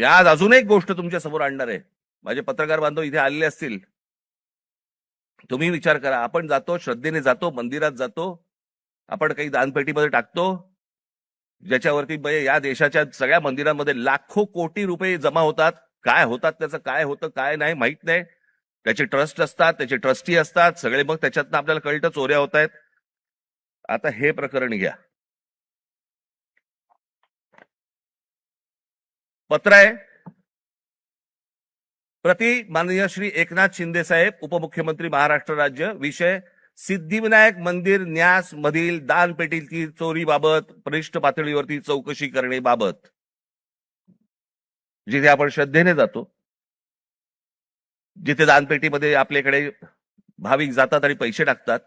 मी आज अजून एक गोष्ट तुमच्या समोर आणणार आहे. माझे पत्रकार बांधव इथे आलेले असतील, तुम्ही विचार करा. आपण जातो, श्रद्धेने जातो, मंदिरात जातो, आपण काही दानपेटीमध्ये टाकतो, ज्याच्यावरती या देशाच्या सगळ्या मंदिरांमध्ये लाखो कोटी रुपये जमा होतात. काय होतात, त्याचं काय होतं काय नाही माहित नाही. त्याचे ट्रस्ट असतात, त्याचे ट्रस्टी असतात सगळे, मग त्याच्यातनं आपल्याला कळतं चोऱ्या होत आहेत. आता हे प्रकरण घ्या. पत्र आहे प्रति माननीय श्री एकनाथ शिंदे साहेब, उपमुख्यमंत्री महाराष्ट्र राज्य. विषय सिद्धिविनायक मंदिर न्यास मधील दानपेटीची चोरीबाबत वरिष्ठ पातळीवरती चौकशी करण्याबाबत. जिथे आपण श्रद्धेने जातो, जिथे दानपेटीमध्ये आपल्याकडे भाविक जातात आणि पैसे टाकतात,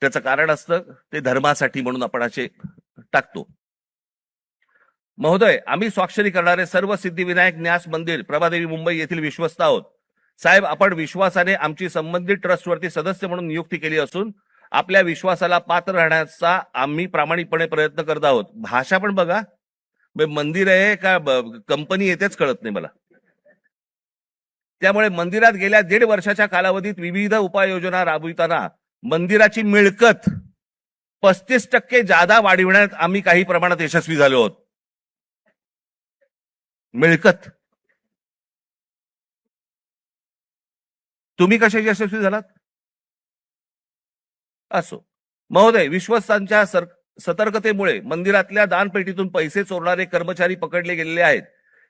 त्याचं कारण असतं ते धर्मासाठी म्हणून आपण असे टाकतो. महोदय, आम्ही स्वाक्षरी करणारे सर्व सिद्धिविनायक न्यास मंदिर प्रभादेवी मुंबई येथील विश्वस्त आहोत. साहेब, आपण विश्वासाने आमची संबंधित ट्रस्टवरती सदस्य म्हणून नियुक्ती केली असून आपल्या विश्वासाला पात्र राहण्याचा आम्ही प्रामाणिकपणे प्रयत्न करत आहोत. भाषा पण बघा, मंदिर आहे का कंपनी येतेच कळत नाही मला. त्यामुळे मंदिरात गेल्या 1.5 वर्षाच्या कालावधीत विविध उपाययोजना राबविताना मंदिराची मिळकत 35% जादा वाढविण्यात आम्ही काही प्रमाणात यशस्वी झालो आहोत. मिळकत तुम्ही कशा यशस्वी झालात? असो महोदय, विश्वस्तांच्या सतर्कतेमुळे मंदिरातल्या दानपेटीतून पैसे चोरणारे कर्मचारी पकडले गेलेले आहेत.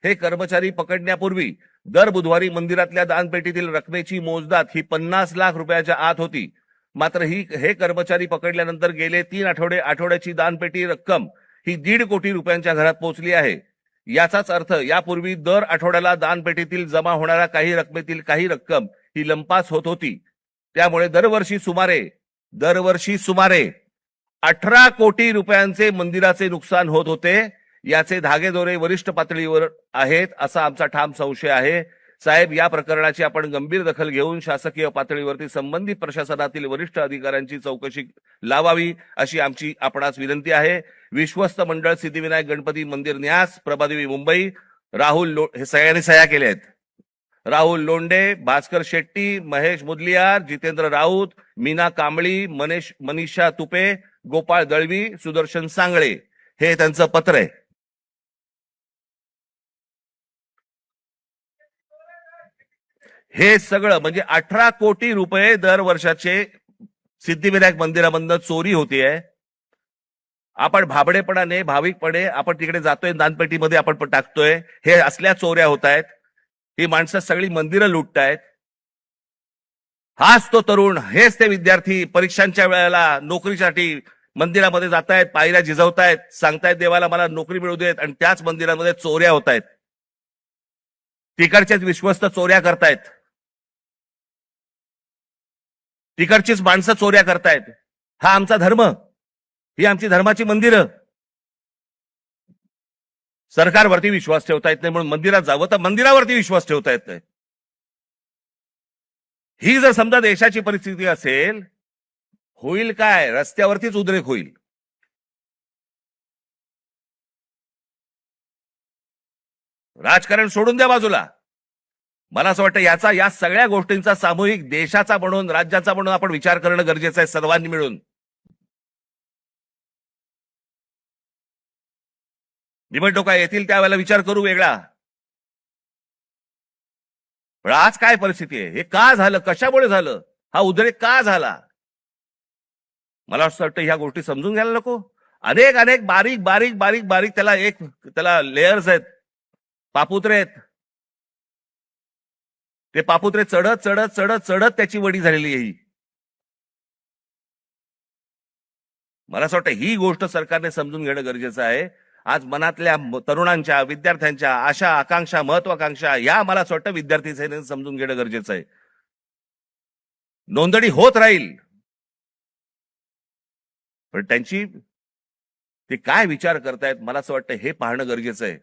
हे कर्मचारी पकडण्यापूर्वी दर बुधवारी मंदिरातल्या दानपेटीतील रकमेची मोजदाद ही 50 लाख रुपयाच्या आत होती. मात्र हे कर्मचारी पकडल्यानंतर गेले 3 आठवड्याची दानपेटी रक्कम ही 1.5 कोटी रुपयांच्या घरात पोहोचली आहे. याचाच अर्थ यापूर्वी दर आठवड्याला दानपेटीतील जमा होणाऱ्या काही रकमेतील काही रक्कम ही लंपास होत होती. त्यामुळे दरवर्षी सुमारे 18 कोटी रुपयांचे मंदिराचे नुकसान होत होते. याचे धागेदोरे वरिष्ठ पातळीवर आहेत असा आमचा ठाम संशय आहे. साहेब, या प्रकरणाची आपण गंभीर दखल घेऊन शासकीय पातळीवरती संबंधित प्रशासनातील वरिष्ठ अधिकाऱ्यांची चौकशी लावावी अशी आमची आपणास विनंती आहे. विश्वस्त मंडळ सिद्धिविनायक गणपती मंदिर न्यास प्रभादेवी मुंबई. हे सगळ्यांनी सह्या केल्या आहेत. राहुल लोंढे, भास्कर शेट्टी, महेश मुदलियार, जितेंद्र राऊत, मीना कांबळी, मनीषा तुपे, गोपाळ दळवी, सुदर्शन सांगळे, हे त्यांचं पत्र आहे. हे सगळं म्हणजे 18 कोटी रुपये दर वर्षाचे सिद्धिविनायक मंदिरामधनं चोरी होतीये. आपण भाबडेपणाने, भाविकपणे आपण तिकडे जातोय, दानपेटीमध्ये आपण टाकतोय, हे असल्या चोऱ्या होत आहेत. ही माणसं सगळी मंदिरं लुटतायत. हाच तो तरुण, हेच ते विद्यार्थी परीक्षांच्या वेळेला नोकरीसाठी मंदिरामध्ये जातायत, पायऱ्या झिजवतायत, सांगतायत देवाला मला नोकरी मिळू देत, आणि त्याच मंदिरामध्ये चोऱ्या होत आहेत. तिकडचेच विश्वस्त चोऱ्या करतायत, तिकडचीच माणसं चोऱ्या करतायत. हा आमचा धर्म, ही आमची धर्माची मंदिरं. सरकारवरती विश्वास ठेवता येत नाही म्हणून मंदिरात जावं, तर मंदिरावरती विश्वास ठेवता येत नाही. ही जर समजा देशाची परिस्थिती असेल, होईल काय? रस्त्यावरतीच उद्रेक होईल. राजकारण सोडून द्या बाजूला. मला असं वाटतं या सगळ्या गोष्टींचा सामूहिक देशाचा म्हणून, राज्याचा म्हणून आपण विचार करणं गरजेचं आहे सर्वांनी मिळून. निवडणुका येतील त्यावेळेला विचार करू वेगळा. पण आज काय परिस्थिती आहे? हे का झालं? कशामुळे झालं? हा उद्रेक का झाला? मला असं वाटतं ह्या गोष्टी समजून घ्यायला नको. अनेक बारीक बारीक बारीक बारीक त्याला लेयर्स आहेत, पापुत्रे आहेत. ते पापुत्रे चढत चढत चढत चढत त्याची वडी झालेली आहे. मला असं वाटतं ही गोष्ट सरकारने समजून घेणं गरजेचं आहे. आज मनातल्या तरुणांच्या, विद्यार्थ्यांच्या आशा आकांक्षा, महत्वाकांक्षा, या मला असं वाटतं विद्यार्थी सेनेने समजून घेणं गरजेचं आहे. नोंदणी होत राहील, पण त्यांची ते काय विचार करतायत मला असं वाटतं हे पाहणं गरजेचं आहे.